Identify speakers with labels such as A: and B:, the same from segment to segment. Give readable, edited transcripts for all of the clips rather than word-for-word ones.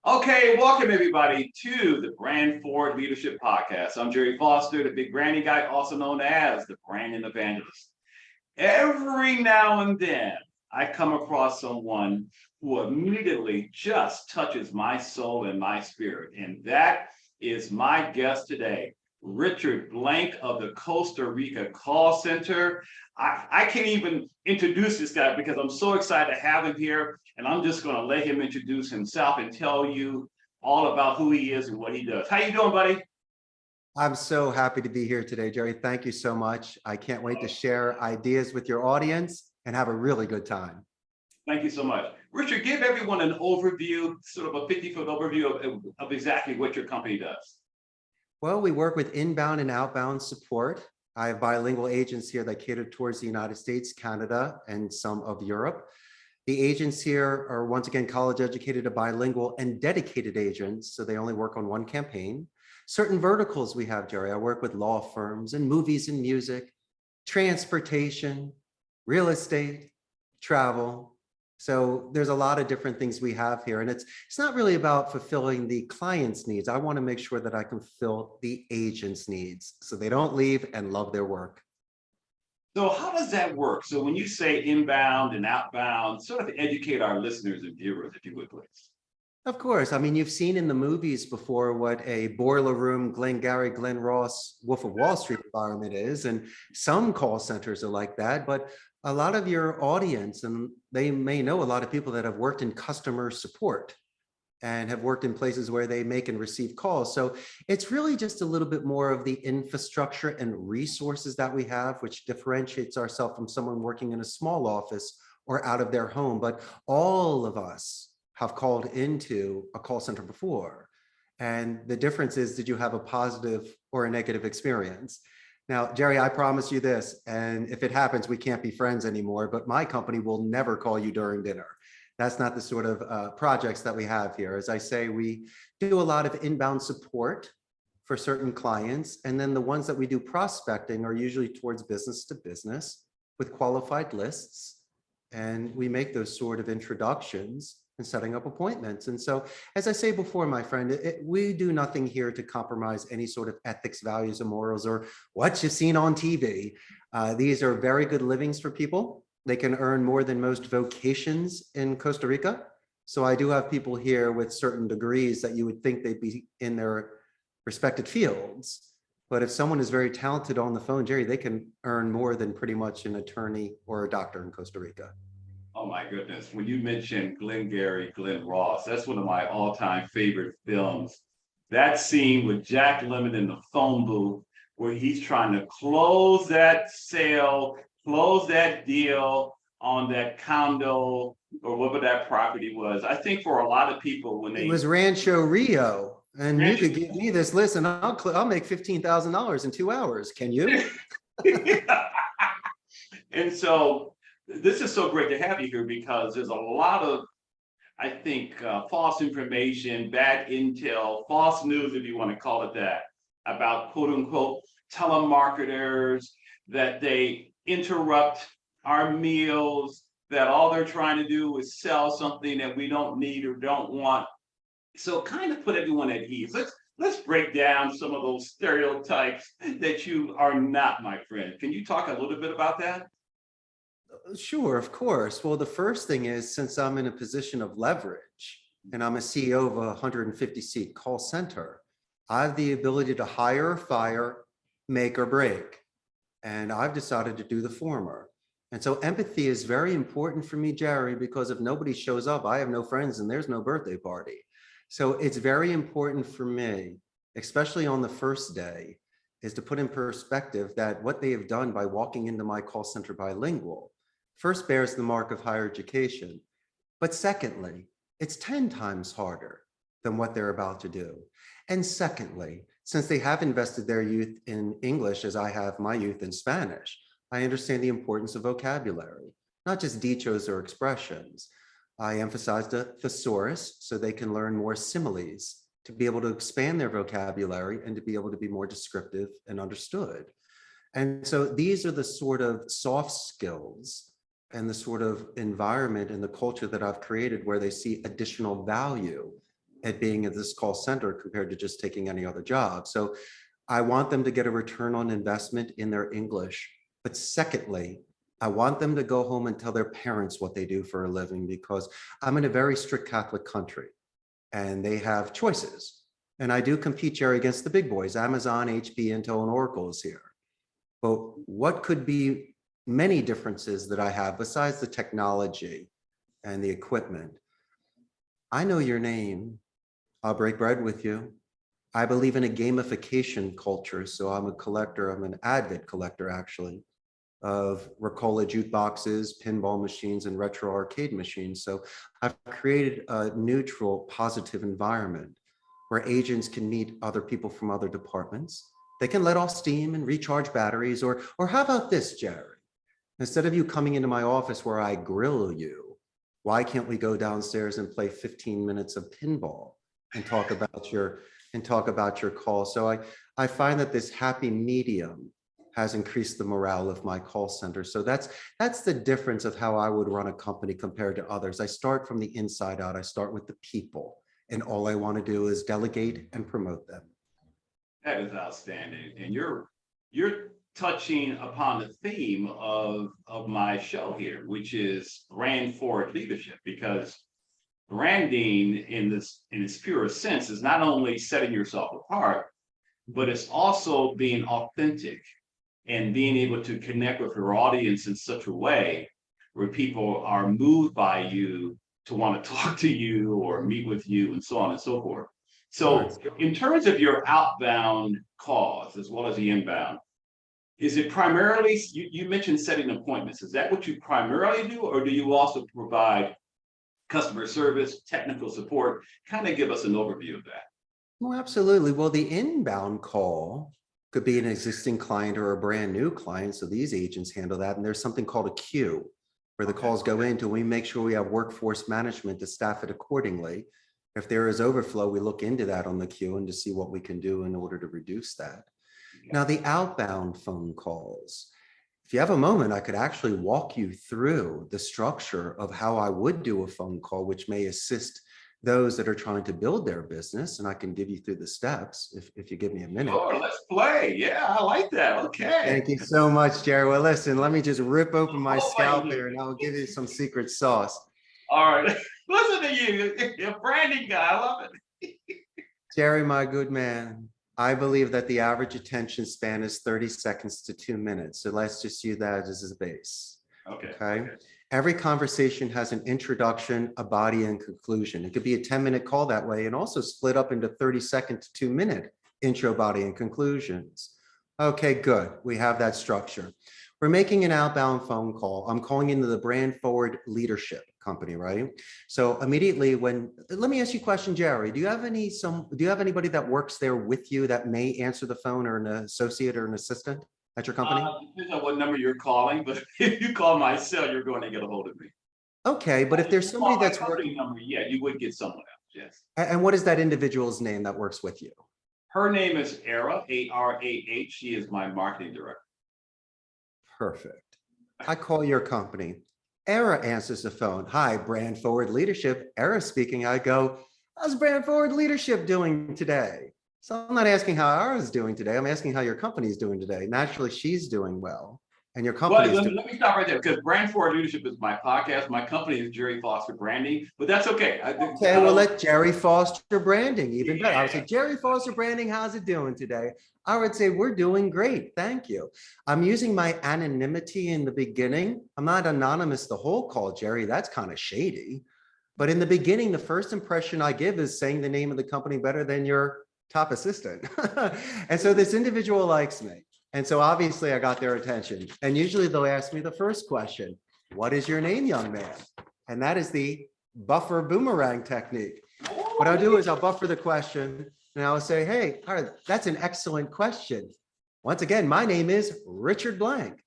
A: Okay, welcome everybody to the Brand Forward Leadership Podcast. I'm Gerry Foster, the big branding guy, also known as the branding evangelist. Every now and then, I come across someone who immediately just touches my soul and my spirit, and that is my guest today, Richard Blank of the Costa Rica Call Center. I can't even introduce this guy because I'm so excited to have him here, and I'm just going to let him introduce himself and tell you all about who he is and what he does. How you doing, buddy?
B: I'm so happy to be here today, Gerry. Thank you so much. I can't wait to share ideas with your audience and have a really good time.
A: Thank you so much. Richard, give everyone an overview, sort of a 50-foot overview of exactly what your company does.
B: Well, we work with inbound and outbound support. I have bilingual agents here that cater towards the United States, Canada, and some of Europe. The agents here are once again college educated, bilingual and dedicated agents, so they only work on one campaign. Certain verticals we have, Gerry. I work with law firms and movies and music, transportation, real estate, travel. So there's a lot of different things we have here. And it's not really about fulfilling the client's needs. I want to make sure that I can fulfill the agent's needs so they don't leave and love their work.
A: So how does that work? So when you say inbound and outbound, sort of educate our listeners and viewers, if you would, please.
B: Of course. I mean, you've seen in the movies before what a boiler room, Glengarry, Glen Ross, Wolf of Wall Street environment is. And some call centers are like that. But a lot of your audience, and they may know a lot of people that have worked in customer support and have worked in places where they make and receive calls. So it's really just a little bit more of the infrastructure and resources that we have, which differentiates ourselves from someone working in a small office or out of their home. But all of us have called into a call center before. And the difference is, did you have a positive or a negative experience? Now, Gerry, I promise you this, and if it happens, we can't be friends anymore, but my company will never call you during dinner. That's not the sort of projects that we have here. As I say, we do a lot of inbound support for certain clients. And then the ones that we do prospecting are usually towards business to business with qualified lists. And we make those sort of introductions and setting up appointments. And so, as I say before, my friend, we do nothing here to compromise any sort of ethics, values, or morals, or what you've seen on TV. These are very good livings for people. They can earn more than most vocations in Costa Rica. So I do have people here with certain degrees that you would think they'd be in their respected fields. But if someone is very talented on the phone, Gerry, they can earn more than pretty much an attorney or a doctor in Costa Rica.
A: Oh my goodness. When you mentioned Glengarry Glen Ross, that's one of my all-time favorite films. That scene with Jack Lemmon in the phone booth where he's trying to close that sale, close that deal on that condo or whatever that property was. I think for a lot of people when they—
B: It was Rancho Rio. And you could give me this list and I'll make $15,000 in 2 hours. Can you?
A: And so this is so great to have you here because there's a lot of, I think, false information, bad intel, false news, if you want to call it that, about quote unquote telemarketers, that they interrupt our meals, that all they're trying to do is sell something that we don't need or don't want. So kind of put everyone at ease. Let's break down some of those stereotypes that you are not, my friend. Can you talk a little bit about that?
B: Sure, of course. Well, the first thing is, since I'm in a position of leverage and I'm a CEO of a 150-seat call center, I have the ability to hire or fire, make or break. And I've decided to do the former. And so empathy is very important for me, Gerry, because if nobody shows up, I have no friends and there's no birthday party. So it's very important for me, especially on the first day, is to put in perspective that what they have done by walking into my call center bilingual first bears the mark of higher education. But secondly, it's 10 times harder than what they're about to do. And secondly, since they have invested their youth in English, as I have my youth in Spanish, I understand the importance of vocabulary, not just dichos or expressions. I emphasize the thesaurus so they can learn more similes to be able to expand their vocabulary and to be able to be more descriptive and understood. And so these are the sort of soft skills and the sort of environment and the culture that I've created where they see additional value at being at this call center compared to just taking any other job. So I want them to get a return on investment in their English. But secondly, I want them to go home and tell their parents what they do for a living, because I'm in a very strict Catholic country and they have choices. And I do compete, Jerry, against the big boys. Amazon, HP, Intel, and Oracle is here. But what could be many differences that I have besides the technology and the equipment? I know your name. I'll break bread with you. I believe in a gamification culture. So I'm a collector, I'm an avid collector actually, of Ricola jukeboxes, pinball machines, and retro arcade machines. So I've created a neutral, positive environment where agents can meet other people from other departments. They can let off steam and recharge batteries, or how about this, Jerry? Instead of you coming into my office where I grill you, why can't we go downstairs and play 15 minutes of pinball and talk about your call? So I find that this happy medium has increased the morale of my call center. So that's the difference of how I would run a company compared to others. I start from the inside out. I start with the people, and all I want to do is delegate and promote them.
A: That is outstanding. And you're touching upon the theme of my show here, which is brand forward leadership, because branding in its purest sense is not only setting yourself apart, but it's also being authentic and being able to connect with your audience in such a way where people are moved by you to want to talk to you or meet with you and so on and so forth. So in terms of your outbound calls as well as the inbound, is it primarily, you mentioned setting appointments. Is that what you primarily do, or do you also provide customer service, technical support? Kind of give us an overview of that.
B: Well, absolutely. Well, the inbound call could be an existing client or a brand new client. So these agents handle that. And there's something called a queue where the calls go into. We make sure we have workforce management to staff it accordingly. If there is overflow, we look into that on the queue and to see what we can do in order to reduce that. Now, the outbound phone calls, if you have a moment, I could actually walk you through the structure of how I would do a phone call, which may assist those that are trying to build their business. And I can give you through the steps if you give me a minute.
A: Oh, let's play. Yeah, I like that. Okay.
B: Thank you so much, Jerry. Well, listen, let me just rip open my scalp here and I'll give you some secret sauce.
A: All right. Listen to you. You're a branding guy. I love it.
B: Jerry, my good man, I believe that the average attention span is 30 seconds to 2 minutes. So let's just use that as a base. Okay. Every conversation has an introduction, a body, and conclusion. It could be a 10-minute call that way, and also split up into 30-second to 2-minute intro, body, and conclusions. Okay, good. We have that structure. We're making an outbound phone call. I'm calling into the brand forward leadership company, right? So immediately let me ask you a question, Jerry. Do you have anybody that works there with you that may answer the phone, or an associate or an assistant at your company?
A: Depends on what number you're calling, but if you call my cell, you're going to get a hold of me.
B: Okay, but if there's somebody that's working
A: number, yeah, you would get someone else. Yes.
B: And what is that individual's name that works with you?
A: Her name is Ara, A-R-A-H. She is my marketing director.
B: Perfect. I call your company. Ara answers the phone. Hi, brand forward leadership. Ara speaking. I go, how's brand forward leadership doing today? So I'm not asking how Ara's doing today. I'm asking how your company is doing today. Naturally, she's doing well. And your company is doing.
A: Let me stop right there, because brand forward leadership is my podcast. My company is Gerry Foster Branding, but that's okay.
B: Okay, we'll let Gerry Foster Branding even better. I would say, Gerry Foster Branding, how's it doing today? I would say, we're doing great. Thank you. I'm using my anonymity in the beginning. I'm not anonymous the whole call, Gerry. That's kind of shady. But in the beginning, the first impression I give is saying the name of the company better than your top assistant. And so this individual likes me. And so obviously I got their attention. And usually they'll ask me the first question, what is your name, young man? And that is the buffer boomerang technique. What I'll do is I'll buffer the question and I'll say, hey, all right, that's an excellent question. Once again, my name is Richard Blank.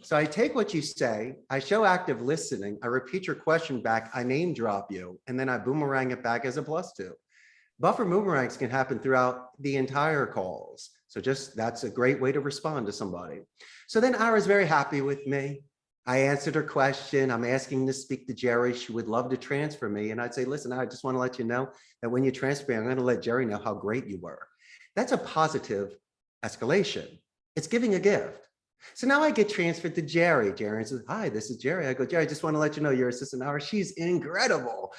B: So I take what you say, I show active listening, I repeat your question back, I name drop you, and then I boomerang it back as a +2. Buffer boomerangs can happen throughout the entire calls. So that's a great way to respond to somebody. So then Ara's very happy with me. I answered her question. I'm asking to speak to Gerry. She would love to transfer me. And I'd say, listen, I just want to let you know that when you transfer me, I'm going to let Gerry know how great you were. That's a positive escalation. It's giving a gift. So now I get transferred to Gerry. Gerry says, hi, this is Gerry. I go, Gerry, I just want to let you know your assistant hour. She's incredible.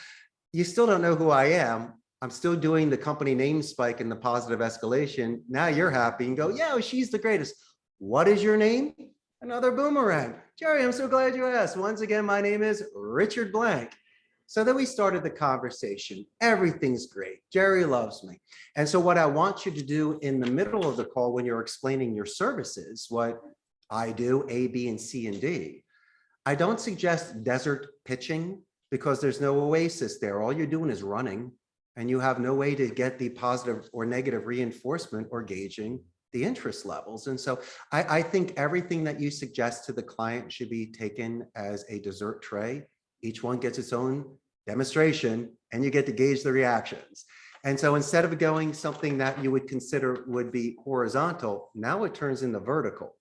B: You still don't know who I am. I'm still doing the company name spike and the positive escalation. Now you're happy and go, yeah, she's the greatest. What is your name? Another boomerang. Gerry, I'm so glad you asked. Once again, my name is Richard Blank. So then we started the conversation. Everything's great. Gerry loves me. And so what I want you to do in the middle of the call when you're explaining your services, what I do, A, B, and C, and D, I don't suggest desert pitching because there's no oasis there. All you're doing is running and you have no way to get the positive or negative reinforcement or gauging the interest levels. And so I think everything that you suggest to the client should be taken as a dessert tray. Each one gets its own demonstration and you get to gauge the reactions. And so instead of going something that you would consider would be horizontal, now it turns into vertical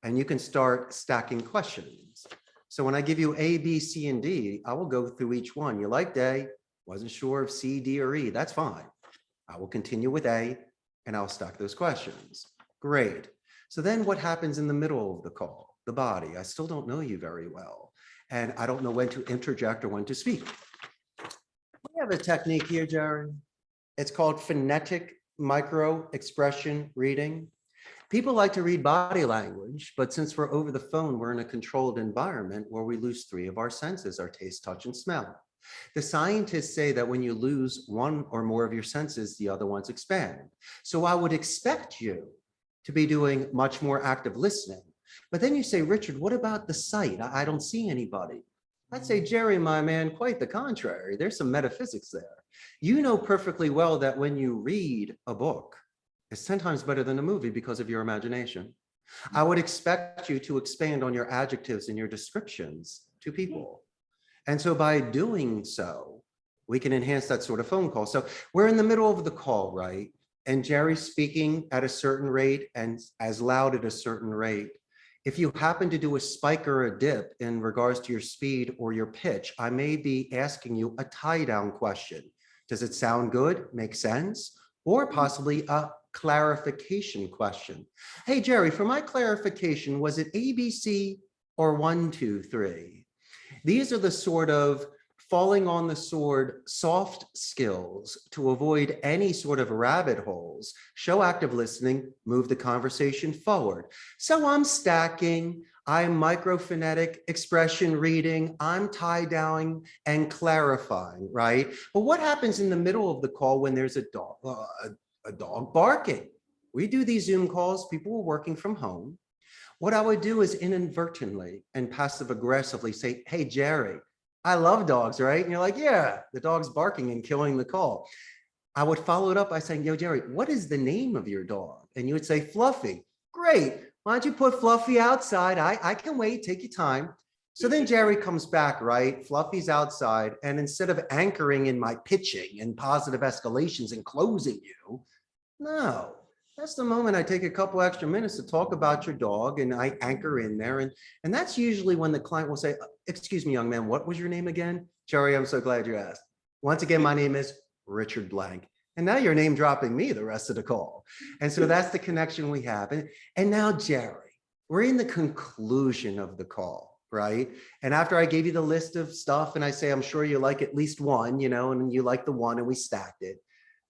B: and you can start stacking questions. So when I give you A, B, C, and D, I will go through each one. You liked A, wasn't sure of C, D, or E. That's fine. I will continue with A and I'll stack those questions. Great. So then what happens in the middle of the call? The body. I still don't know you very well. And I don't know when to interject or when to speak. We have a technique here, Gerry. It's called phonetic micro expression reading. People like to read body language, but since we're over the phone, we're in a controlled environment where we lose 3 of our senses, our taste, touch, and smell. The scientists say that when you lose one or more of your senses, the other ones expand. So I would expect you to be doing much more active listening. But then you say, Richard, what about the sight? I don't see anybody. I'd say, Gerry, my man, quite the contrary. There's some metaphysics there. You know perfectly well that when you read a book, it's 10 times better than a movie because of your imagination. I would expect you to expand on your adjectives and your descriptions to people. And so by doing so, we can enhance that sort of phone call. So we're in the middle of the call, right? And Gerry's speaking at a certain rate and as loud at a certain rate. If you happen to do a spike or a dip in regards to your speed or your pitch, I may be asking you a tie down question. Does it sound good? Make sense? Or possibly a clarification question. Hey, Gerry, for my clarification, was it ABC or 1, 2, 3? These are the sort of falling on the sword soft skills to avoid any sort of rabbit holes, show active listening, move the conversation forward. So I'm stacking, I'm microphonetic expression reading, I'm tie downing and clarifying, right? But what happens in the middle of the call when there's a dog barking? We do these Zoom calls, people are working from home. What I would do is inadvertently and passive aggressively say, hey, Gerry, I love dogs, right? And you're like, yeah, the dog's barking and killing the call. I would follow it up by saying, yo, Gerry, what is the name of your dog? And you would say, Fluffy. Great. Why don't you put Fluffy outside? I can wait, take your time. So then Gerry comes back, right? Fluffy's outside. And instead of anchoring in my pitching and positive escalations and closing you, no. That's the moment I take a couple extra minutes to talk about your dog and I anchor in there. And that's usually when the client will say, excuse me, young man, what was your name again? Gerry, I'm so glad you asked. Once again, my name is Richard Blank. And now you're name dropping me the rest of the call. And so that's the connection we have. And now, Gerry, we're in the conclusion of the call, right? And after I gave you the list of stuff and I say, I'm sure you like at least one, you know, and you like the one and we stacked it.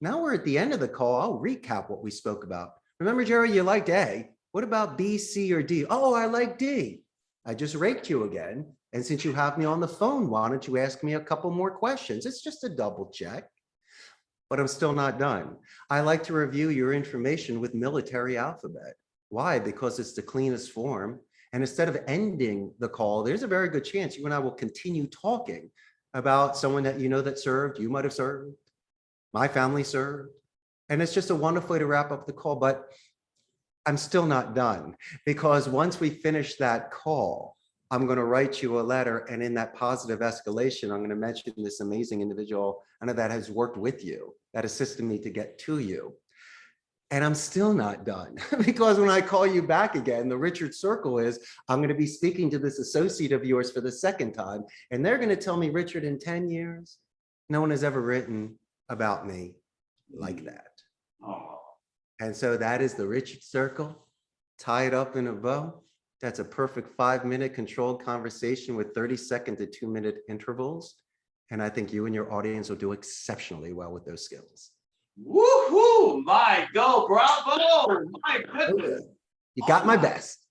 B: Now we're at the end of the call. I'll recap what we spoke about. Remember, Gerry, you liked A. What about B, C, or D? Oh, I like D. I just raked you again. And since you have me on the phone, why don't you ask me a couple more questions? It's just a double check, but I'm still not done. I like to review your information with military alphabet. Why? Because it's the cleanest form. And instead of ending the call, there's a very good chance you and I will continue talking about someone that you know that served, you might have served, my family served. And it's just a wonderful way to wrap up the call, but I'm still not done because once we finish that call, I'm going to write you a letter. And in that positive escalation, I'm going to mention this amazing individual, I know that has worked with you, that assisted me to get to you. And I'm still not done because when I call you back again, the Richard Circle is I'm going to be speaking to this associate of yours for the second time. And they're going to tell me, Richard, in 10 years, no one has ever written about me like that.
A: Oh,
B: And so that is the Richard Circle, tied up in a bow. That's a perfect 5-minute controlled conversation with 30-second to 2-minute intervals. And I think you and your audience will do exceptionally well with those skills.
A: woohoo! My go, bravo! My goodness.
B: You got my best.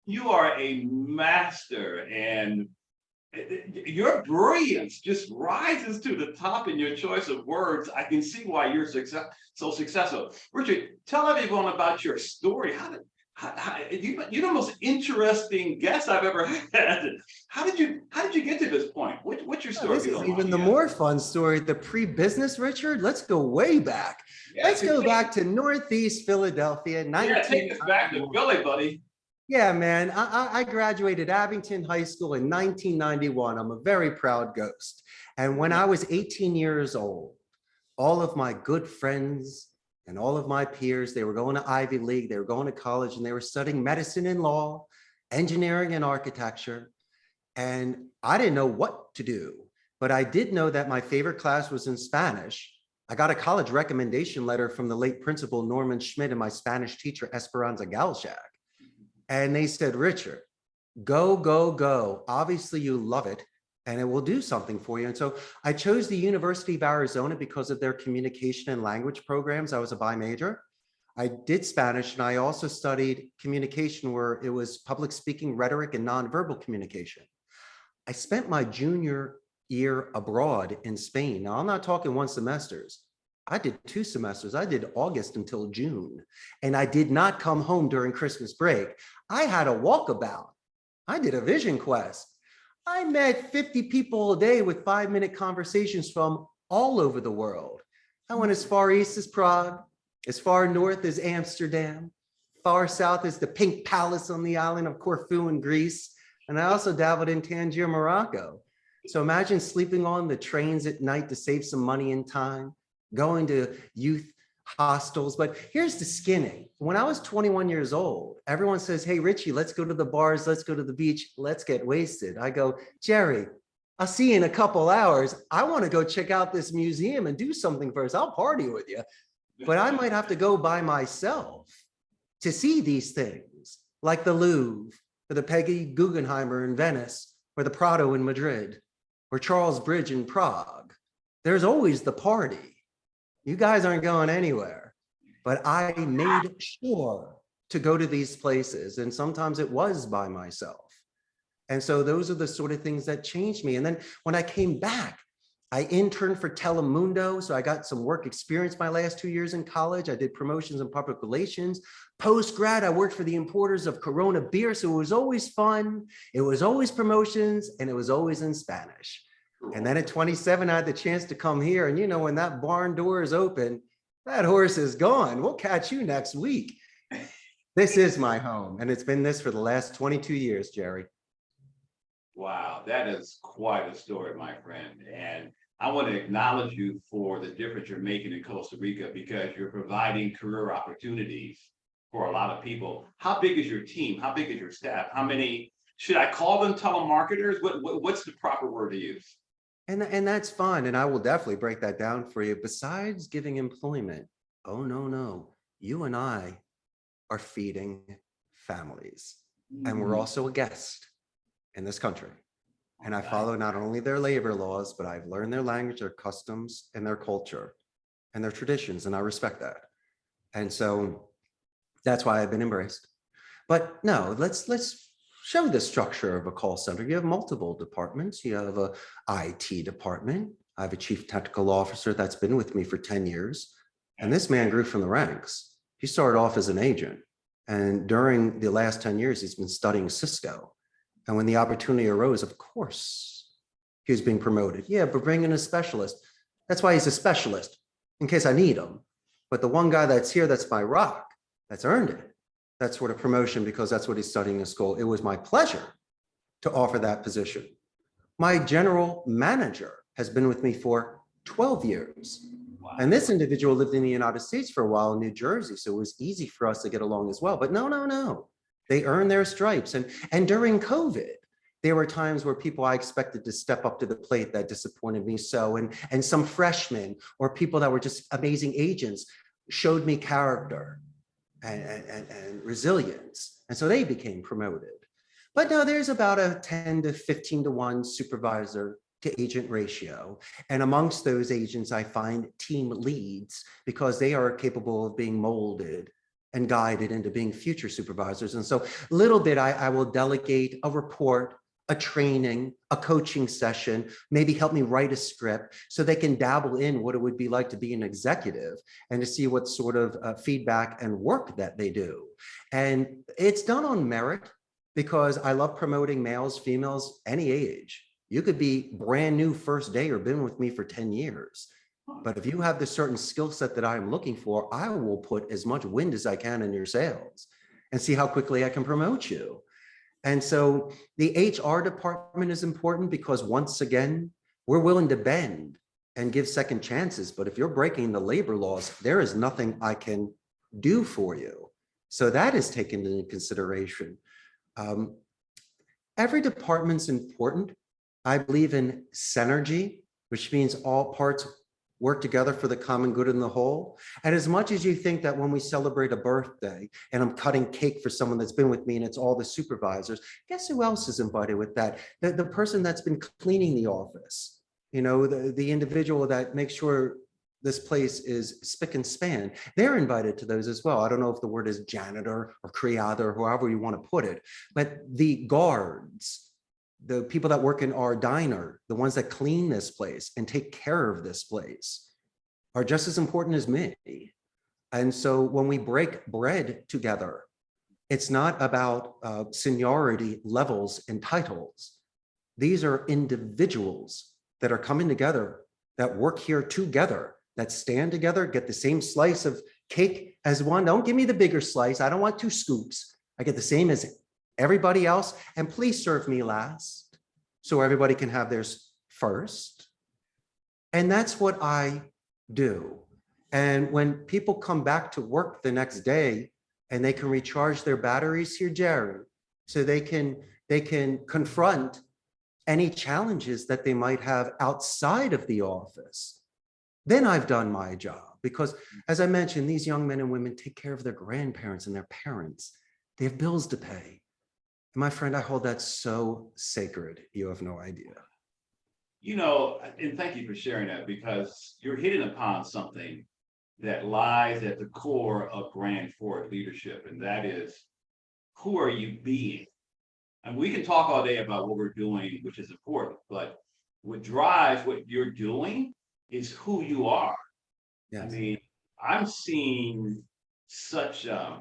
A: You are a master, and your brilliance just rises to the top in your choice of words. I can see why you're so successful. Richard, tell everyone about your story. You're the most interesting guest I've ever had. How did you get to this point? What's your story?
B: This is even the more fun story. The pre-business Richard. Let's go way back. Let's go back to Northeast Philadelphia.
A: Take us back to Philly, buddy.
B: Yeah, man. I graduated Abington High School in 1991. I'm a very proud ghost. And when I was 18 years old, all of my good friends and all of my peers, they were going to Ivy League, they were going to college, and they were studying medicine and law, engineering and architecture. And I didn't know what to do, but I did know that my favorite class was in Spanish. I got a college recommendation letter from the late principal Norman Schmidt and my Spanish teacher, Esperanza Galshak. And they said, Richard, go, go, go. Obviously you love it and it will do something for you. And so I chose the University of Arizona because of their communication and language programs. I was a bi major. I did Spanish, and I also studied communication, where it was public speaking, rhetoric, and nonverbal communication. I spent my junior year abroad in Spain. Now, I'm not talking 1 semesters. I did 2 semesters. I did August until June, and I did not come home during Christmas break. I had a walkabout. I did a vision quest. I met 50 people a day with 5-minute conversations from all over the world. I went as far east as Prague, as far north as Amsterdam, far south as the Pink Palace on the island of Corfu in Greece. And I also dabbled in Tangier, Morocco. So imagine sleeping on the trains at night to save some money and time, going to youth hostels. But here's the skinny. When I was 21 years old, everyone says, hey, Richie, let's go to the bars, let's go to the beach, let's get wasted. I go, Gerry, I'll see you in a couple hours. I want to go check out this museum and do something first. I'll party with you. But I might have to go by myself to see these things, like the Louvre, or the Peggy Guggenheimer in Venice, or the Prado in Madrid, or Charles Bridge in Prague. There's always the party. You guys aren't going anywhere. But I made sure to go to these places, and sometimes it was by myself. And so those are the sort of things that changed me. And then when I came back, I interned for Telemundo, so I got some work experience my last 2 years in college. I did promotions in public relations. Post-grad, I worked for the importers of Corona beer, so it was always fun. It was always promotions, and it was always in Spanish. And then at 27, I had the chance to come here. And you know, when that barn door is open, that horse is gone. We'll catch you next week. This is my home, and it's been this for the last 22 years, Gerry.
A: Wow, that is quite a story, my friend. And I want to acknowledge you for the difference you're making in Costa Rica, because you're providing career opportunities for a lot of people. How big is your team? How big is your staff? How many, should I call them telemarketers? What's the proper word to use?
B: And that's fine. And I will definitely break that down for you. Besides giving employment, oh, no. You and I are feeding families. And we're also a guest in this country. And I follow not only their labor laws, but I've learned their language, their customs, and their culture, and their traditions, and I respect that. And so that's why I've been embraced. But no, let's show the structure of a call center. You have multiple departments. You have a IT department. I have a chief technical officer that's been with me for 10 years. And this man grew from the ranks. He started off as an agent. And during the last 10 years, he's been studying Cisco. And when the opportunity arose, of course, he was being promoted. Yeah, but bring in a specialist. That's why he's a specialist, in case I need him. But the one guy that's here, that's my rock, that's earned it. That's sort of promotion, because that's what he's studying in school. It was my pleasure to offer that position. My general manager has been with me for 12 years. And this individual lived in the United States for a while in New Jersey, so it was easy for us to get along as well. But no, no, no. They earned their stripes. And during COVID, there were times where people I expected to step up to the plate that disappointed me so. And some freshmen or people that were just amazing agents showed me character and resilience. And so they became promoted. But no, there's about a 10 to 15 to 1 supervisor to agent ratio. And amongst those agents, I find team leads because they are capable of being molded and guided into being future supervisors. And so little bit, I will delegate a report, a training, a coaching session, maybe help me write a script so they can dabble in what it would be like to be an executive and to see what sort of feedback and work that they do. And it's done on merit because I love promoting males, females, any age. You could be brand new first day or been with me for 10 years. But if you have the certain skill set that I'm looking for, I will put as much wind as I can in your sails and see how quickly I can promote you. And so the HR department is important because once again, we're willing to bend and give second chances. But if you're breaking the labor laws, there is nothing I can do for you. So that is taken into consideration. Every department's important. I believe in synergy, which means all parts work together for the common good in the whole. And as much as you think that when we celebrate a birthday and I'm cutting cake for someone that's been with me and it's all the supervisors, guess who else is invited with that? The person that's been cleaning the office, you know, the individual that makes sure this place is spick and span, they're invited to those as well. I don't know if the word is janitor or criado or however you want to put it, but the guards, the people that work in our diner, the ones that clean this place and take care of this place are just as important as me. And so when we break bread together, it's not about seniority levels and titles. These are individuals that are coming together, that work here together, that stand together, get the same slice of cake as one. Don't give me the bigger slice. I don't want 2 scoops. I get the same as everybody else, and please serve me last so everybody can have theirs first. And that's what I do. And when people come back to work the next day and they can recharge their batteries here, Gerry, so they can confront any challenges that they might have outside of the office, then I've done my job. Because as I mentioned, these young men and women take care of their grandparents and their parents. They have bills to pay. My friend, I hold that so sacred. You have no idea.
A: You know, and thank you for sharing that because you're hitting upon something that lies at the core of brand forward leadership, and that is, who are you being? And we can talk all day about what we're doing, which is important, but what drives what you're doing is who you are. Yes. I mean, I'm seeing such an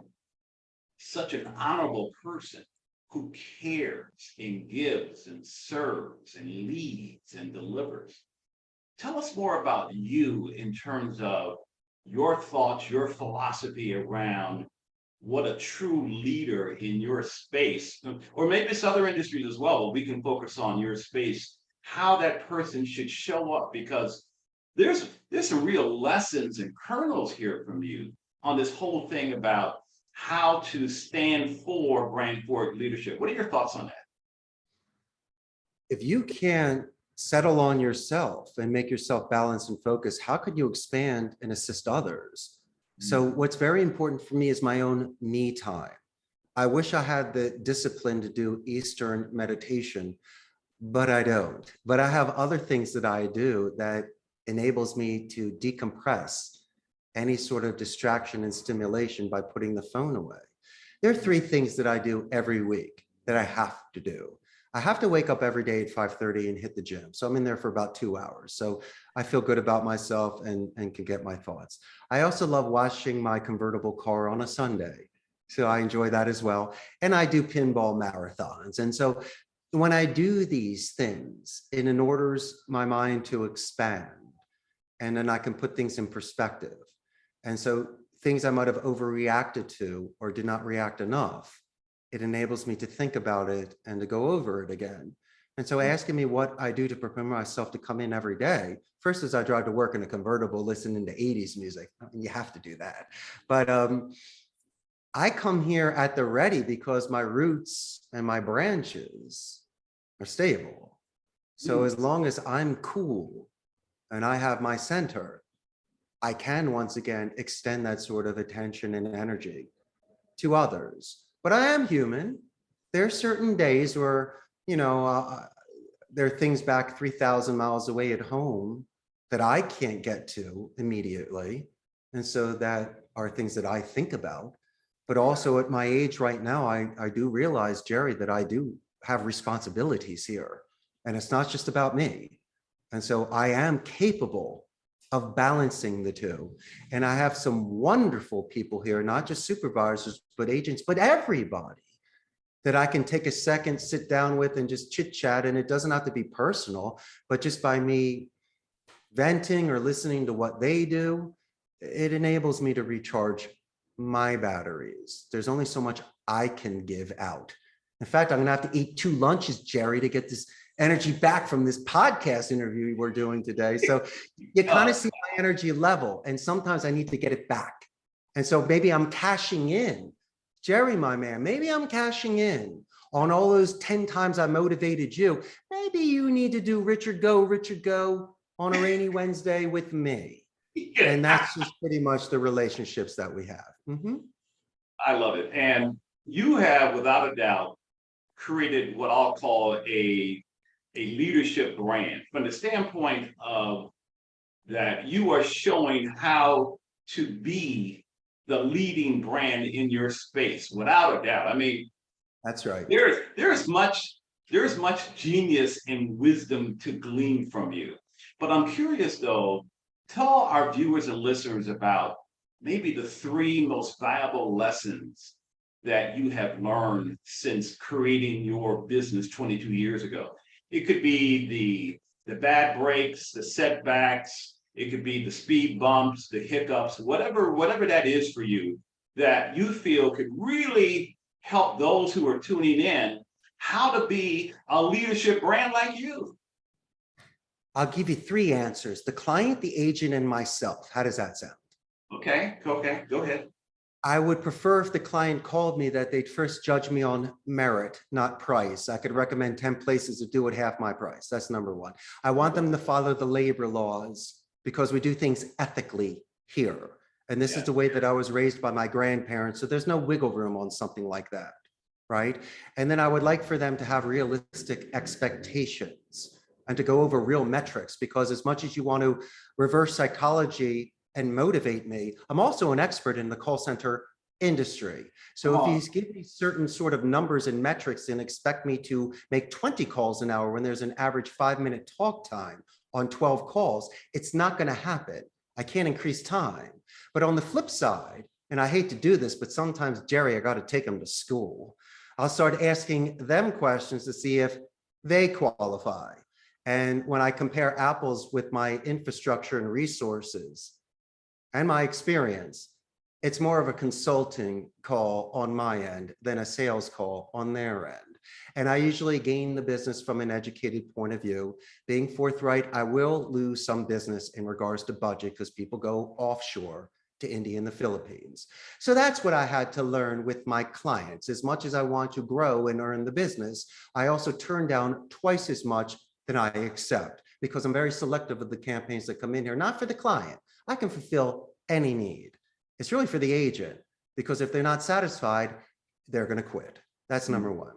A: honorable person who cares and gives and serves and leads and delivers. Tell us more about you in terms of your thoughts, your philosophy around what a true leader in your space, or maybe it's other industries as well, but we can focus on your space, how that person should show up, because there's some real lessons and kernels here from you on this whole thing about how to stand for brand forward leadership. What are your thoughts on that?
B: If you can't settle on yourself and make yourself balanced and focused, how could you expand and assist others? So what's very important for me is my own me time. I wish I had the discipline to do Eastern meditation, but I don't. But I have other things that I do that enables me to decompress any sort of distraction and stimulation by putting the phone away. There are 3 things that I do every week that I have to do. I have to wake up every day at 5:30 and hit the gym. So I'm in there for about 2 hours. So I feel good about myself and can get my thoughts. I also love washing my convertible car on a Sunday. So I enjoy that as well. And I do pinball marathons. And so when I do these things, it orders my mind to expand. And then I can put things in perspective. And so things I might have overreacted to or did not react enough, it enables me to think about it and to go over it again. And so asking me what I do to prepare myself to come in every day, first is I drive to work in a convertible listening to 80s music. I mean, you have to do that. But I come here at the ready because my roots and my branches are stable. So as long as I'm cool and I have my center, I can once again extend that sort of attention and energy to others. But I am human. There are certain days where, there are things back 3,000 miles away at home that I can't get to immediately. And so that are things that I think about. But also at my age right now, I do realize, Gerry, that I do have responsibilities here. And it's not just about me. And so I am capable of balancing the two. And I have some wonderful people here, not just supervisors, but agents, but everybody that I can take a second, sit down with and just chit chat. And it doesn't have to be personal, but just by me venting or listening to what they do, it enables me to recharge my batteries. There's only so much I can give out. In fact, I'm gonna have to eat 2 lunches, Gerry, to get this energy back from this podcast interview we're doing today. So you kind of see my energy level, and sometimes I need to get it back. And so maybe I'm cashing in. Gerry, my man, maybe I'm cashing in on all those 10 times I motivated you. Maybe you need to do Richard Go on a rainy Wednesday with me. And that's just pretty much the relationships that we have.
A: I love it. And you have, without a doubt, created what I'll call a leadership brand from the standpoint of that you are showing how to be the leading brand in your space, without a doubt. I mean,
B: that's right.
A: There's much genius and wisdom to glean from you. But I'm curious though, tell our viewers and listeners about maybe the 3 most valuable lessons that you have learned since creating your business 22 years ago. It could be the bad breaks, the setbacks, it could be the speed bumps, the hiccups, whatever that is for you, that you feel could really help those who are tuning in how to be a leadership brand like you.
B: I'll give you 3 answers: the client, the agent, and myself. How does that sound?
A: Okay, go ahead.
B: I would prefer if the client called me that they'd first judge me on merit, not price. I could recommend 10 places to do it half my price. That's number 1. I want them to follow the labor laws because we do things ethically here. And this is the way that I was raised by my grandparents. So there's no wiggle room on something like that, right? And then I would like for them to have realistic expectations and to go over real metrics, because as much as you want to reverse psychology and motivate me, I'm also an expert in the call center industry. So if you give me certain sort of numbers and metrics and expect me to make 20 calls an hour when there's an average 5-minute talk time on 12 calls, it's not going to happen. I can't increase time. But on the flip side, and I hate to do this, but sometimes, Gerry, I got to take them to school. I'll start asking them questions to see if they qualify. And when I compare apples with my infrastructure and resources and my experience, it's more of a consulting call on my end than a sales call on their end. And I usually gain the business from an educated point of view. Being forthright, I will lose some business in regards to budget because people go offshore to India and the Philippines. So that's what I had to learn with my clients. As much as I want to grow and earn the business, I also turn down twice as much than I accept, because I'm very selective of the campaigns that come in here, not for the client. I can fulfill any need. It's really for the agent, because if they're not satisfied, they're going to quit. That's number 1.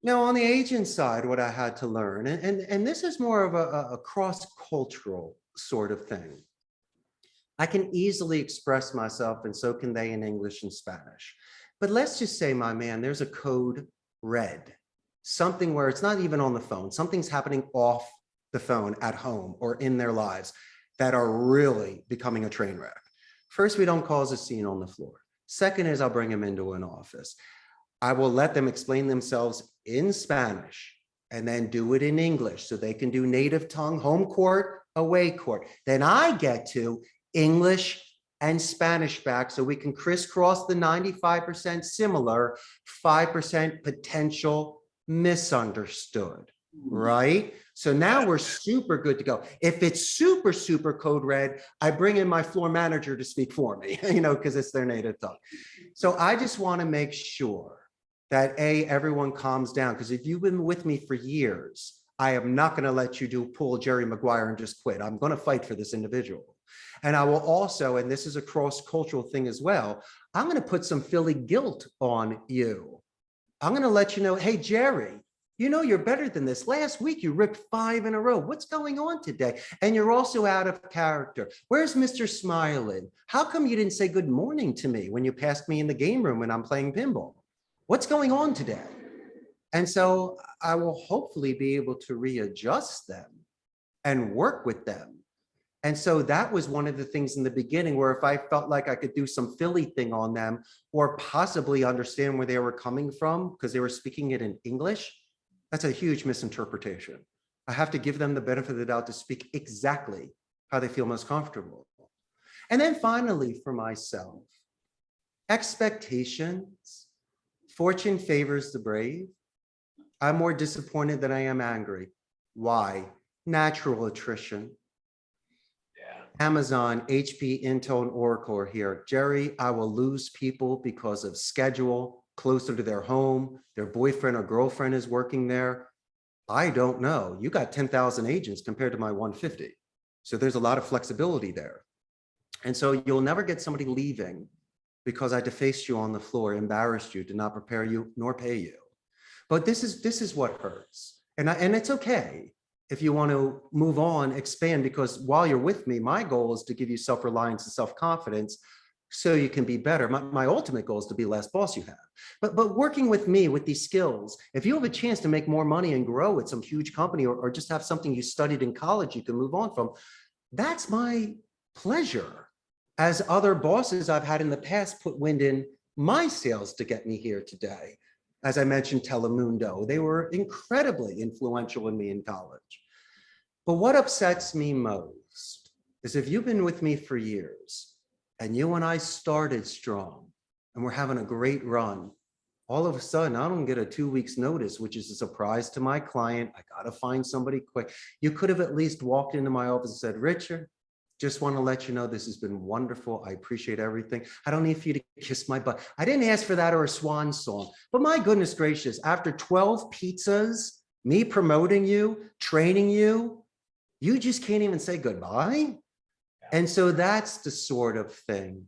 B: Now, on the agent side, what I had to learn, and this is more of a cross-cultural sort of thing. I can easily express myself, and so can they, in English and Spanish. But let's just say, my man, there's a code red, something where it's not even on the phone. Something's happening off the phone at home or in their lives that are really becoming a train wreck. First, we don't cause a scene on the floor. Second is I'll bring them into an office. I will let them explain themselves in Spanish and then do it in English so they can do native tongue, home court, away court. Then I get to English and Spanish back so we can crisscross the 95% similar, 5% potential misunderstood. right? So now we're super good to go. If it's super, super code red, I bring in my floor manager to speak for me, because it's their native tongue. So I just want to make sure that everyone calms down, because if you've been with me for years, I am not going to let you pull Jerry Maguire and just quit. I'm going to fight for this individual. And I will also, and this is a cross-cultural thing as well, I'm going to put some Philly guilt on you. I'm going to let you know, hey, Jerry, you're better than this. Last week, you ripped 5 in a row. What's going on today? And you're also out of character. Where's Mr. Smiling? How come you didn't say good morning to me when you passed me in the game room when I'm playing pinball? What's going on today? And so I will hopefully be able to readjust them and work with them. And so that was one of the things in the beginning where if I felt like I could do some Philly thing on them or possibly understand where they were coming from because they were speaking it in English, that's a huge misinterpretation. I have to give them the benefit of the doubt to speak exactly how they feel most comfortable. And then finally, for myself, expectations. Fortune favors the brave. I'm more disappointed than I am angry. Why? Natural attrition. Amazon, HP, Intel, and Oracle are here. Jerry, I will lose people because of schedule, closer to their home, their boyfriend or girlfriend is working there. I don't know. You got 10,000 agents compared to my 150. So there's a lot of flexibility there. And so you'll never get somebody leaving because I defaced you on the floor, embarrassed you, did not prepare you, nor pay you. But this is what hurts. And it's okay. If you want to move on, expand, because while you're with me, my goal is to give you self-reliance and self-confidence so you can be better. My ultimate goal is to be the last boss you have. But working with me with these skills, if you have a chance to make more money and grow at some huge company or just have something you studied in college you can move on from, that's my pleasure. As other bosses I've had in the past put wind in my sails to get me here today. As I mentioned, Telemundo, they were incredibly influential in me in college. But what upsets me most is if you've been with me for years and you and I started strong and we're having a great run, all of a sudden I don't get a 2 weeks notice, which is a surprise to my client. I got to find somebody quick. You could have at least walked into my office and said, Richard, just want to let you know this has been wonderful. I appreciate everything. I don't need for you to kiss my butt. I didn't ask for that or a swan song, but my goodness gracious, after 12 pizzas, me promoting you, training you, you just can't even say goodbye. And so that's the sort of thing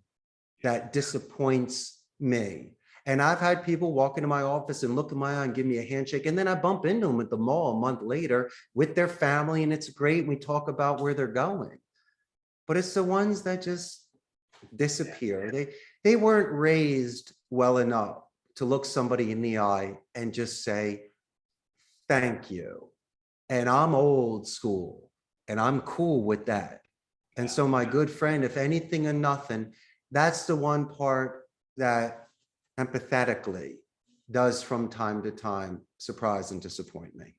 B: that disappoints me. And I've had people walk into my office and look in my eye and give me a handshake. And then I bump into them at the mall a month later with their family. And it's great. We talk about where they're going. But it's the ones that just disappear. They weren't raised well enough to look somebody in the eye and just say, thank you. And I'm old school. And I'm cool with that. And so my good friend, if anything and nothing, that's the one part that empathetically does from time to time surprise and disappoint me.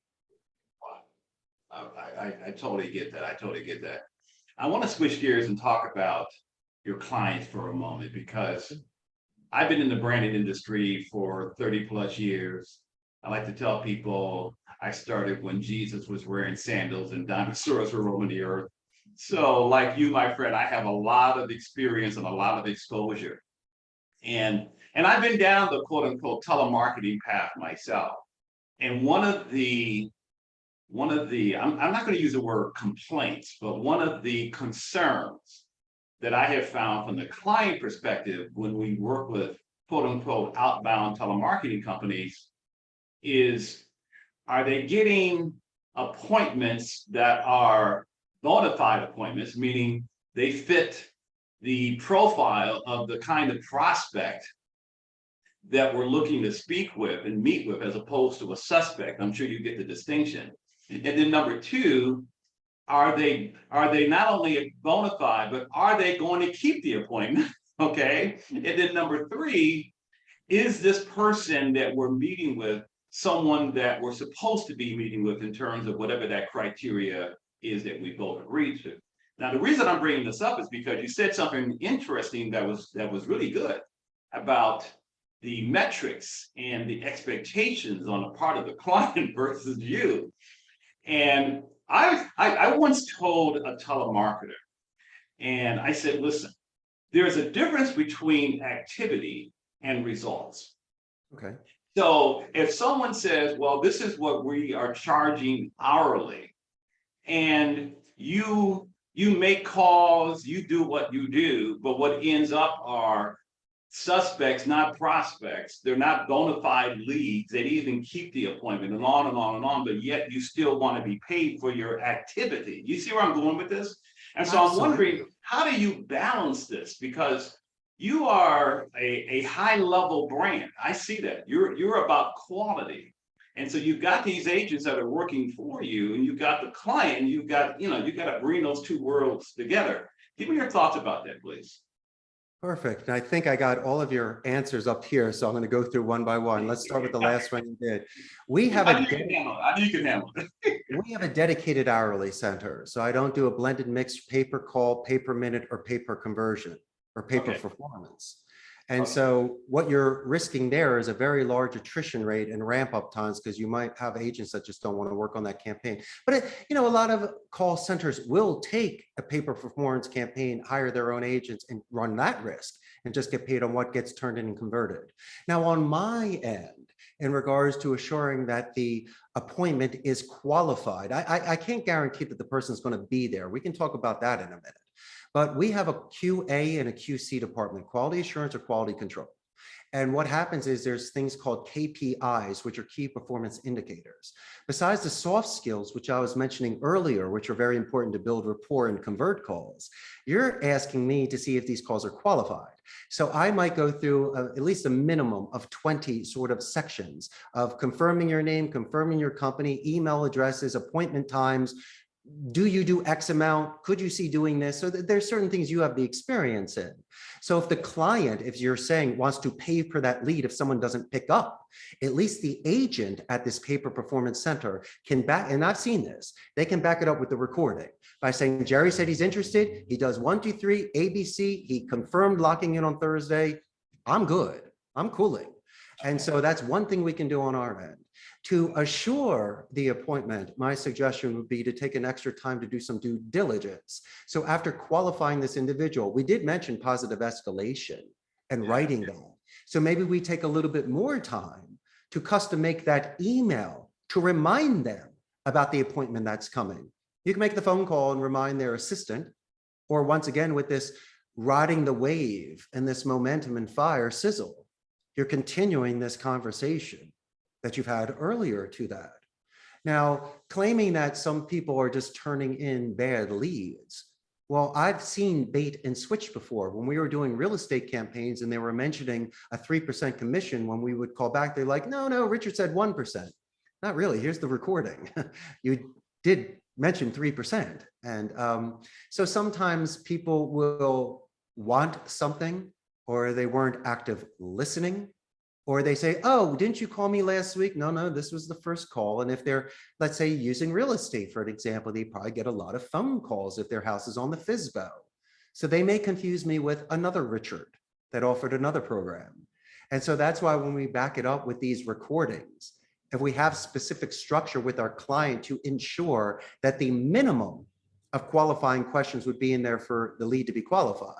A: I totally get that. I totally get that. I want to switch gears and talk about your clients for a moment, because I've been in the branding industry for 30 plus years. I like to tell people I started when Jesus was wearing sandals and dinosaurs were roaming the earth. So like you, my friend, I have a lot of experience and a lot of exposure. And I've been down the quote unquote telemarketing path myself. And one of the I'm not going to use the word complaints, but one of the concerns that I have found from the client perspective when we work with quote unquote outbound telemarketing companies is, are they getting appointments that are bona fide appointments, meaning they fit the profile of the kind of prospect that we're looking to speak with and meet with, as opposed to a suspect? I'm sure you get the distinction. And then number two, are they not only bona fide, but are they going to keep the appointment? Okay. And then number three, is this person that we're meeting with someone that we're supposed to be meeting with in terms of whatever that criteria is that we both agreed to? Now, the reason I'm bringing this up is because you said something interesting that was really good about the metrics and the expectations on the part of the client versus you. And I once told a telemarketer, and I said, listen, there's a difference between activity and results.
B: Okay.
A: So if someone says, well, this is what we are charging hourly, and you make calls, you do what you do, but what ends up are suspects, not prospects. They're not bona fide leads. They didn't even keep the appointment, and on and on and on, but yet you still want to be paid for your activity. You see where I'm going with this? And so I'm
B: Absolutely.
A: wondering, how do you balance this? Because you are a high level brand. I see that. You're about quality. And so you've got these agents that are working for you, and you've got the client, and you've got, you got to bring those two worlds together. Give me your thoughts about that, please.
B: Perfect. And I think I got all of your answers up here, so I'm going to go through one by one. Let's start with the last one you did. We have
A: I
B: a
A: knew you can handle it. I knew you can handle it.
B: we have a dedicated hourly center, so I don't do a blended mix, paper call, paper minute, or paper conversion, or paper
A: Okay.
B: performance. And
A: Okay.
B: so what you're risking there is a very large attrition rate and ramp up times, because you might have agents that just don't want to work on that campaign. But a lot of call centers will take a paper performance campaign, hire their own agents, and run that risk and just get paid on what gets turned in and converted. Now, on my end, in regards to assuring that the appointment is qualified, I can't guarantee that the person's going to be there. We can talk about that in a minute. But we have a QA and a QC department, quality assurance or quality control. And what happens is there's things called KPIs, which are key performance indicators. Besides the soft skills, which I was mentioning earlier, which are very important to build rapport and convert calls, you're asking me to see if these calls are qualified. So I might go through at least a minimum of 20 sort of sections of confirming your name, confirming your company, email addresses, appointment times. Do you do X amount? Could you see doing this? So there's certain things you have the experience in. So if the client, if you're saying, wants to pay for that lead, if someone doesn't pick up, at least the agent at this paper performance center can back, and I've seen this, they can back it up with the recording by saying, Gerry said he's interested. He does 1, 2, 3, ABC. He confirmed locking in on Thursday. I'm good. I'm cooling. And so that's one thing we can do on our end. To assure the appointment, my suggestion would be to take an extra time to do some due diligence. So after qualifying this individual, we did mention positive escalation and writing that. So maybe we take a little bit more time to custom make that email to remind them about the appointment that's coming. You can make the phone call and remind their assistant, or once again, with this riding the wave and this momentum and fire sizzle, you're continuing this conversation that you've had earlier to that. Now, claiming that some people are just turning in bad leads. Well, I've seen bait and switch before. When we were doing real estate campaigns and they were mentioning a 3% commission, when we would call back, they're like, no, Richard said 1%. Not really, here's the recording. You did mention 3%. And so sometimes people will want something, or they weren't active listening, or they say, oh, didn't you call me last week? No, this was the first call. And if they're, let's say, using real estate for an example, they probably get a lot of phone calls if their house is on the FSBO. So they may confuse me with another Richard that offered another program. And so that's why when we back it up with these recordings, if we have specific structure with our client to ensure that the minimum of qualifying questions would be in there for the lead to be qualified,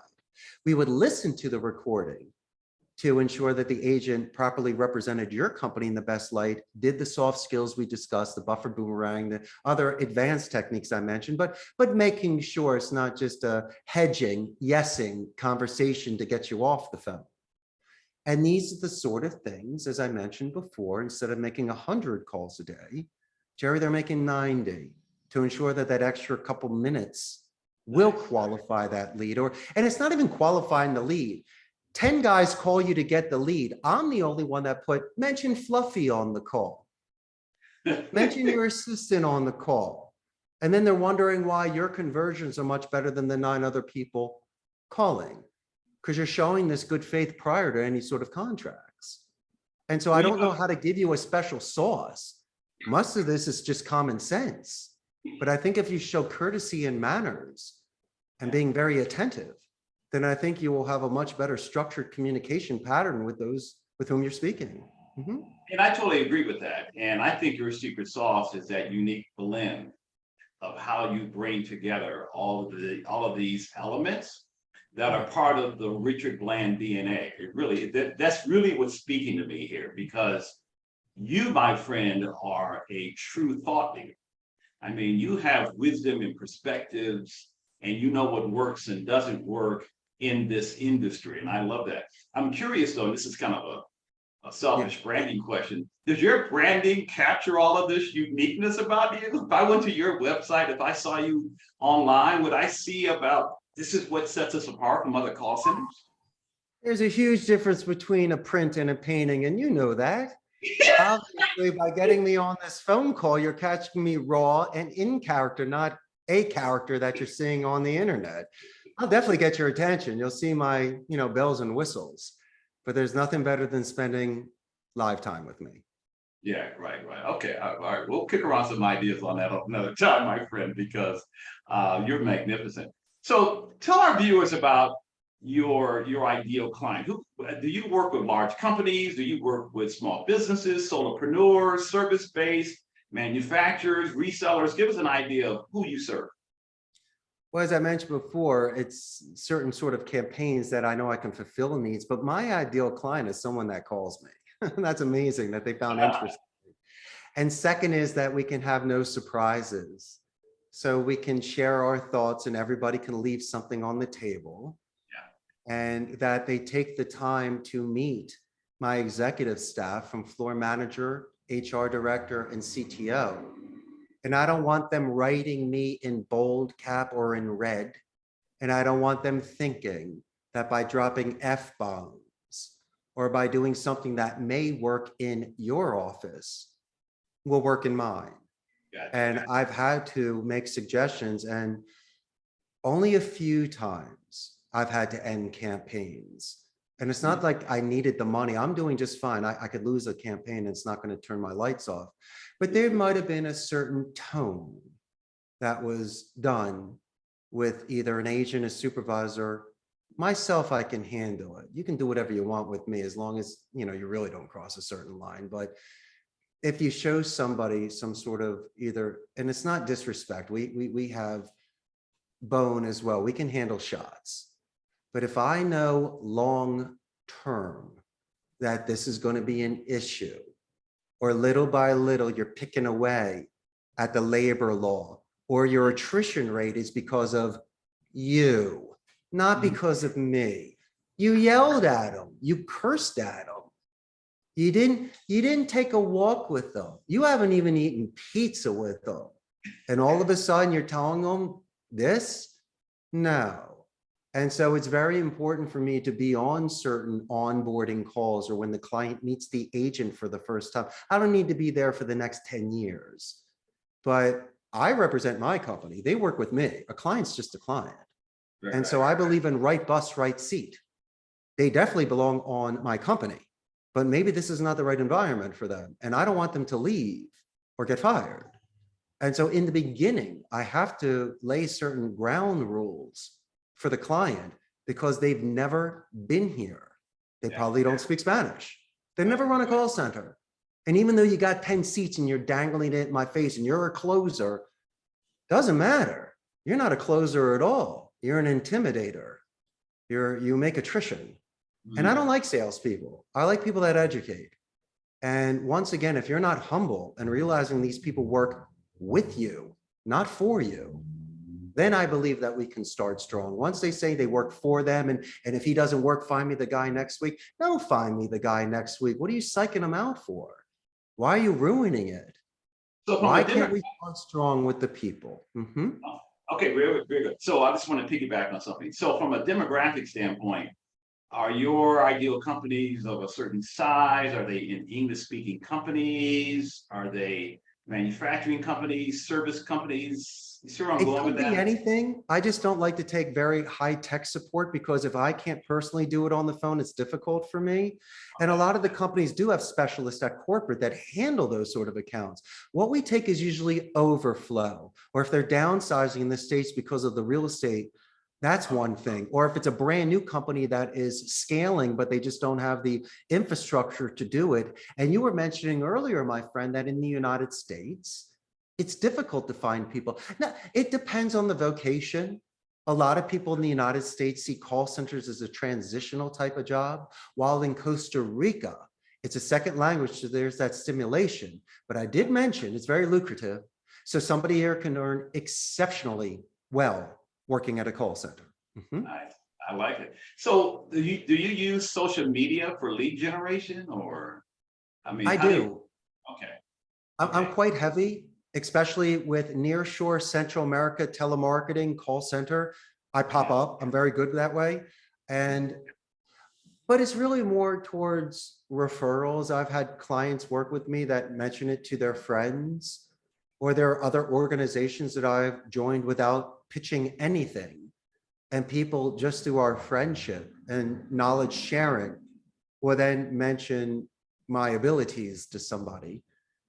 B: we would listen to the recording to ensure that the agent properly represented your company in the best light, did the soft skills we discussed, the buffer boomerang, the other advanced techniques I mentioned, but making sure it's not just a hedging, yesing conversation to get you off the phone. And these are the sort of things, as I mentioned before, instead of making 100 calls a day, Gerry, they're making 90 to ensure that that extra couple minutes will qualify that lead. And it's not even qualifying the lead. 10 guys call you to get the lead. I'm the only one that mention Fluffy on the call. Mention your assistant on the call. And then they're wondering why your conversions are much better than the 9 other people calling, because you're showing this good faith prior to any sort of contracts. And so I don't know how to give you a special sauce. Most of this is just common sense. But I think if you show courtesy and manners and being very attentive, then I think you will have a much better structured communication pattern with those with whom you're speaking. Mhm.
A: And I totally agree with that. And I think your secret sauce is that unique blend of how you bring together all of these elements that are part of the Richard Bland DNA. It really that's really what's speaking to me here because you, my friend, are a true thought leader. I mean, you have wisdom and perspectives, and you know what works and doesn't work in this industry. And I love that. I'm curious though, this is kind of a
B: Yeah.
A: selfish branding question. Does your branding capture all of this uniqueness about you? If I went to your website, if I saw you online, would I see about this is what sets us apart from other call centers?
B: There's a huge difference between a print and a painting, and you know that. Obviously, by getting me on this phone call, you're catching me raw and in character, not a character that you're seeing on the internet. I'll definitely get your attention. You'll see my, bells and whistles, but there's nothing better than spending live time with me.
A: Yeah, right. Okay, all right. We'll kick around some ideas on that another time, my friend, because you're magnificent. So tell our viewers about your ideal client. Who do you work with? Large companies? Do you work with small businesses, solopreneurs, service-based manufacturers, resellers? Give us an idea of who you serve.
B: Well, as I mentioned before, it's certain sort of campaigns that I know I can fulfill needs, but my ideal client is someone that calls me. That's amazing that they found interest. And second is that we can have no surprises. So we can share our thoughts and everybody can leave something on the table. And that they take the time to meet my executive staff from floor manager, HR director, and CTO. And I don't want them writing me in bold cap or in red. And I don't want them thinking that by dropping F-bombs or by doing something that may work in your office will work in mine. And I've had to make suggestions, and only a few times I've had to end campaigns. And it's not like I needed the money. I'm doing just fine. I could lose a campaign and it's not going to turn my lights off. But there might have been a certain tone that was done with either an agent, a supervisor. Myself, I can handle it. You can do whatever you want with me as long as you really don't cross a certain line. But if you show somebody some sort of either, and it's not disrespect, we have bone as well. We can handle shots. But if I know long term that this is going to be an issue, or little by little you're picking away at the labor law, or your attrition rate is because of you, not because of me. You yelled at them, you cursed at them. You didn't take a walk with them. You haven't even eaten pizza with them. And all of a sudden you're telling them this? No. And so it's very important for me to be on certain onboarding calls or when the client meets the agent for the first time. I don't need to be there for the next 10 years, but I represent my company. They work with me. A client's just a client. And so I believe in right bus, right seat. They definitely belong on my company, but maybe this is not the right environment for them. And I don't want them to leave or get fired. And so in the beginning, I have to lay certain ground rules for the client because they've never been here. They probably don't speak Spanish. They've never run a call center. And even though you got 10 seats and you're dangling it in my face and you're a closer, doesn't matter. You're not a closer at all. You're an intimidator. You make attrition. And I don't like salespeople. I like people that educate. And once again, if you're not humble and realizing these people work with you, not for you, then I believe that we can start strong. Once they say they work for them, and if he doesn't work, find me the guy next week. No, find me the guy next week. What are you psyching him out for? Why are you ruining it?
A: So
B: why can't we start strong with the people?
A: Okay, very good. So I just want to piggyback on something. So from a demographic standpoint, are your ideal companies of a certain size? Are they in English-speaking companies? Are they manufacturing companies, service companies? You see where I'm going with that?
B: It could be anything. I just don't like to take very high-tech support because if I can't personally do it on the phone, it's difficult for me. And a lot of the companies do have specialists at corporate that handle those sort of accounts. What we take is usually overflow, or if they're downsizing in the States because of the real estate That's one thing. Or if it's a brand new company that is scaling, but they just don't have the infrastructure to do it. And you were mentioning earlier, my friend, that in the United States, it's difficult to find people. Now, it depends on the vocation. A lot of people in the United States see call centers as a transitional type of job, while in Costa Rica, it's a second language, so there's that stimulation. But I did mention it's very lucrative. So somebody here can earn exceptionally well working at a call center. Mhm.
A: Nice. I like it. So do you use social media for lead generation, or I mean,
B: I
A: how do you?
B: do.
A: Okay.
B: I'm
A: Okay.
B: quite heavy, especially with nearshore Central America telemarketing call center. I pop
A: Yeah.
B: up. I'm very good that way. And but it's really more towards referrals. I've had clients work with me that mention it to their friends, or there are other organizations that I've joined without pitching anything. And people just through our friendship and knowledge sharing will then mention my abilities to somebody.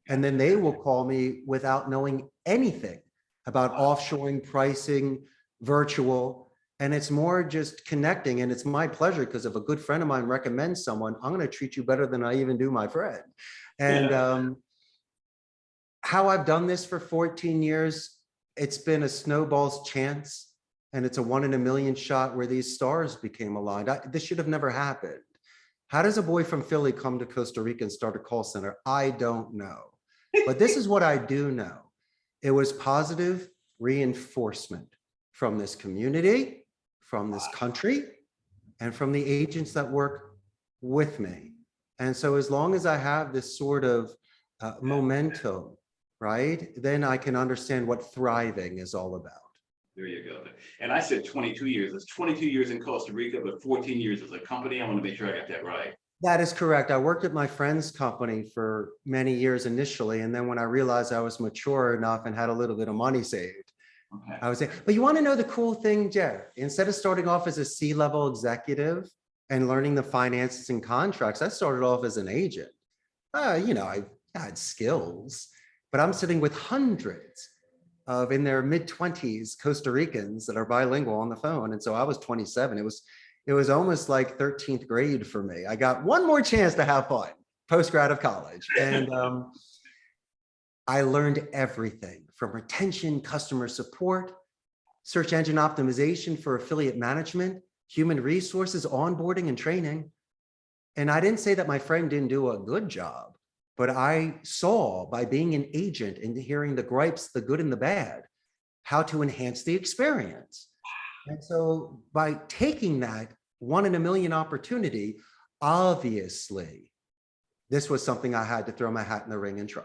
B: And then they will call me without knowing anything about offshoring, pricing, virtual. And it's more just connecting. And it's my pleasure, because if a good friend of mine recommends someone, I'm going to treat you better than I even do my friend. And
A: Yeah.
B: how I've done this for 14 years, it's been a snowball's chance. And it's a 1 in a million shot where these stars became aligned. This should have never happened. How does a boy from Philly come to Costa Rica and start a call center? I don't know. But this is what I do know. It was positive reinforcement from this community, from this country, and from the agents that work with me. And so as long as I have this sort of momentum, right, then I can understand what thriving is all about.
A: There you go. And I said 22 years. It's 22 years in Costa Rica, but 14 years as a company. I want to make sure I got that right.
B: That is correct. I worked at my friend's company for many years initially. And then when I realized I was mature enough and had a little bit of money saved,
A: Okay.
B: I was there. But you want to know the cool thing, Jerry? Instead of starting off as a C-level executive and learning the finances and contracts, I started off as an agent. I had skills, but I'm sitting with hundreds of in their mid-20s Costa Ricans that are bilingual on the phone. And so I was 27. It was almost like 13th grade for me. I got one more chance to have fun post-grad of college. And I learned everything from retention, customer support, search engine optimization for affiliate management, human resources, onboarding and training. And I didn't say that my friend didn't do a good job, but I saw by being an agent and hearing the gripes, the good and the bad, how to enhance the experience. And so by taking that 1 in a million opportunity, obviously, this was something I had to throw my hat in the ring and try.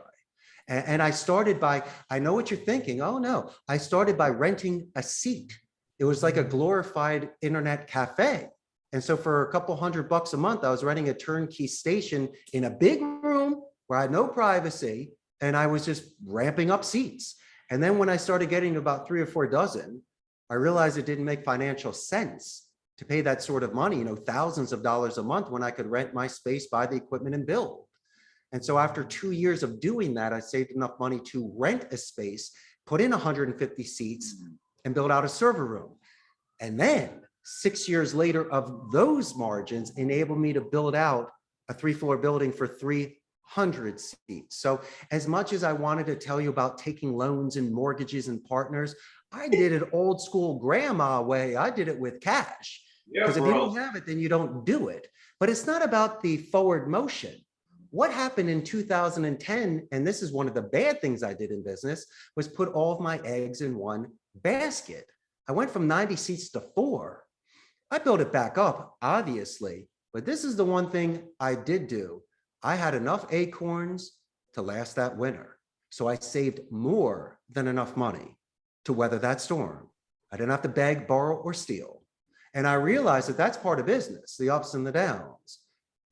B: And I started by, I know what you're thinking. Oh no, I started by renting a seat. It was like a glorified internet cafe. And so for a couple $100 a month, I was renting a turnkey station in a big room where I had no privacy. And I was just ramping up seats. And then when I started getting about 3 or 4 dozen, I realized it didn't make financial sense to pay that sort of money, thousands of dollars a month, when I could rent my space, buy the equipment and build. And so after 2 years of doing that, I saved enough money to rent a space, put in 150 seats and build out a server room. And then 6 years later of those margins enabled me to build out a 3-floor building for 300 seats. So as much as I wanted to tell you about taking loans and mortgages and partners, I did it old school grandma way. I did it with cash.
A: Yeah,
B: Because if you
A: bro.
B: don't have it, then you don't do it. But it's not about the forward motion. What happened in 2010, and this is one of the bad things I did in business, was put all of my eggs in one basket. I went from 90 seats to 4. I built it back up, obviously, but this is the one thing I did do. I had enough acorns to last that winter. So I saved more than enough money to weather that storm. I didn't have to beg, borrow, or steal. And I realized that that's part of business, the ups and the downs.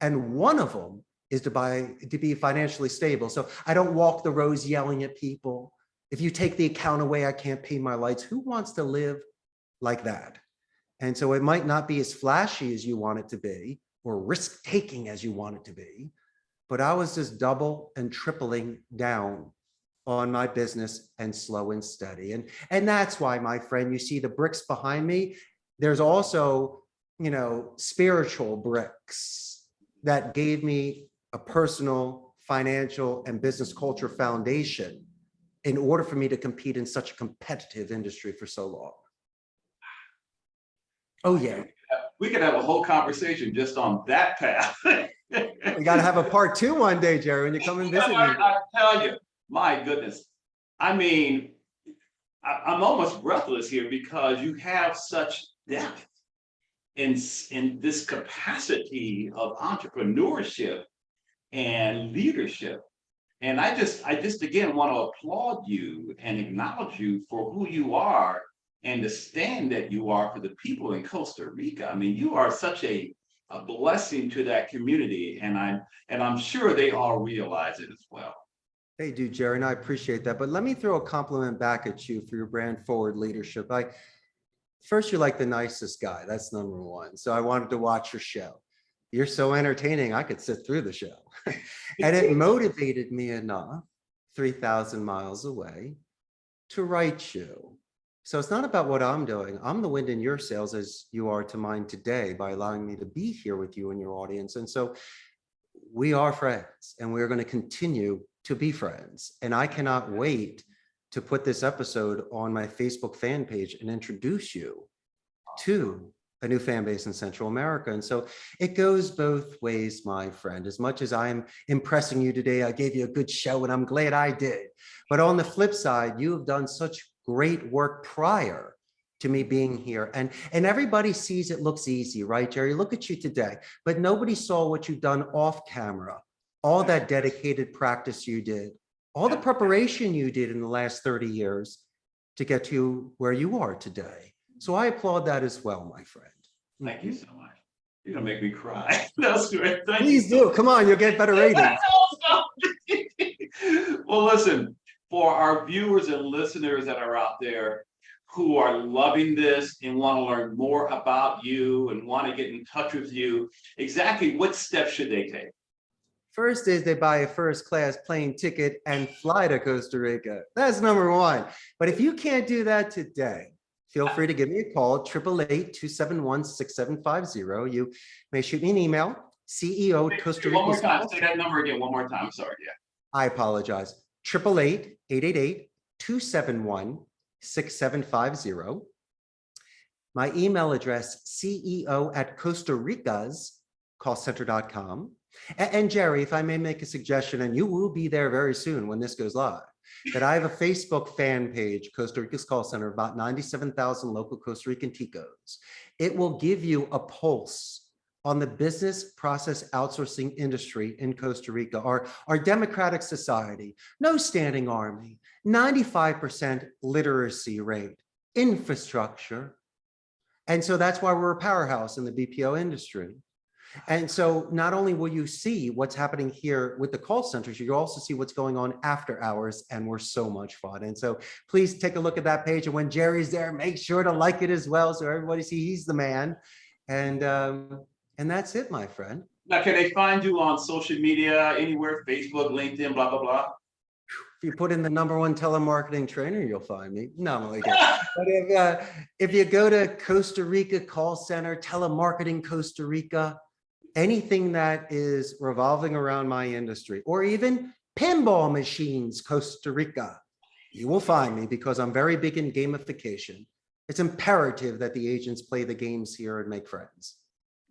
B: And one of them is to be financially stable. So I don't walk the roads yelling at people. If you take the account away, I can't pay my lights. Who wants to live like that? And so it might not be as flashy as you want it to be, or risk-taking as you want it to be, but I was just double and tripling down on my business and slow and steady. And that's why, my friend, you see the bricks behind me. there's also, spiritual bricks that gave me a personal, financial, and business culture foundation in order for me to compete in such a competitive industry for so long. Oh, yeah.
A: We could have a whole conversation just on that path.
B: We got to have a part 2 one day, Gerry, when you come and visit me.
A: I tell you, my goodness. I mean, I'm almost breathless here because you have such depth in this capacity of entrepreneurship and leadership. And I just again want to applaud you and acknowledge you for who you are and the stand that you are for the people in Costa Rica. I mean, you are such a blessing to that community, and I'm sure they all realize it as well.
B: They do, Gerry, and I appreciate that. But let me throw a compliment back at you for your brand forward leadership. First, you're like the nicest guy. That's number one. So I wanted to watch your show. You're so entertaining, I could sit through the show. And it motivated me enough, 3,000 miles away, to write you. So it's not about what I'm doing. I'm the wind in your sails as you are to mine today by allowing me to be here with you and your audience. And so we are friends, and we're going to continue to be friends. And I cannot wait to put this episode on my Facebook fan page and introduce you to a new fan base in Central America. And so it goes both ways, my friend. As much as I'm impressing you today, I gave you a good show and I'm glad I did. But on the flip side, you have done such great work prior to me being here. And everybody sees it looks easy, right, Gerry? Look at you today, but nobody saw what you've done off camera, all that dedicated practice you did, all the preparation you did in the last 30 years to get to where you are today. So I applaud that as well, my friend.
A: Thank you so much. You're gonna make me cry. That's great.
B: Please do. Come on, you'll get better ratings.
A: Well, listen, for our viewers and listeners that are out there who are loving this and want to learn more about you and want to get in touch with you, exactly what steps should they take?
B: First is they buy a first class plane ticket and fly to Costa Rica. That's number one. But if you can't do that today, feel free to give me a call, 888-271-6750. You may shoot me an email, CEO Costa Rica.
A: One more time, say that number again, one more time, I'm sorry, yeah.
B: I apologize, 888-271-6750. My email address, CEO@Costa Rica's callcenter.com. And Gerry, if I may make a suggestion, and you will be there very soon when this goes live, that I have a Facebook fan page, Costa Rica's Call Center, about 97,000 local Costa Rican ticos. It will give you a pulse on the business process outsourcing industry in Costa Rica, our democratic society, no standing army, 95% literacy rate, infrastructure. And so that's why we're a powerhouse in the BPO industry. And so not only will you see what's happening here with the call centers, you'll also see what's going on after hours, and we're so much fun. And so please take a look at that page. And when Gerry's there, make sure to like it as well, so everybody sees he's the man. And that's it, my friend.
A: Now, can they find you on social media, anywhere, Facebook, LinkedIn, blah, blah, blah?
B: If you put in the #1 telemarketing trainer, you'll find me. No, I'm only kidding. But if you go to Costa Rica Call Center, Telemarketing Costa Rica, anything that is revolving around my industry, or even pinball machines, Costa Rica, you will find me, because I'm very big in gamification. It's imperative that the agents play the games here and make friends.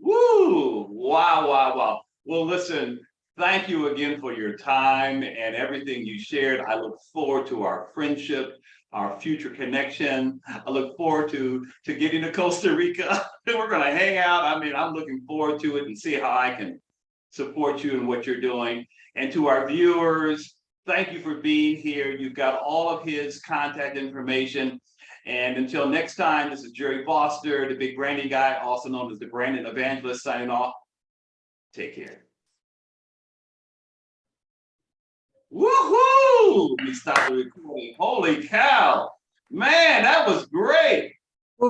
A: Woo! Wow, wow, wow. Well, listen, thank you again for your time and everything you shared. I look forward to our friendship, our future connection. I look forward to getting to Costa Rica. We're going to hang out. I mean, I'm looking forward to it and see how I can support you in what you're doing. And to our viewers, thank you for being here. You've got all of his contact information. And until next time, this is Gerry Foster, the big branding guy, also known as the branding evangelist, signing off. Take care. Woohoo! We stopped the recording. Holy cow. Man, that was great.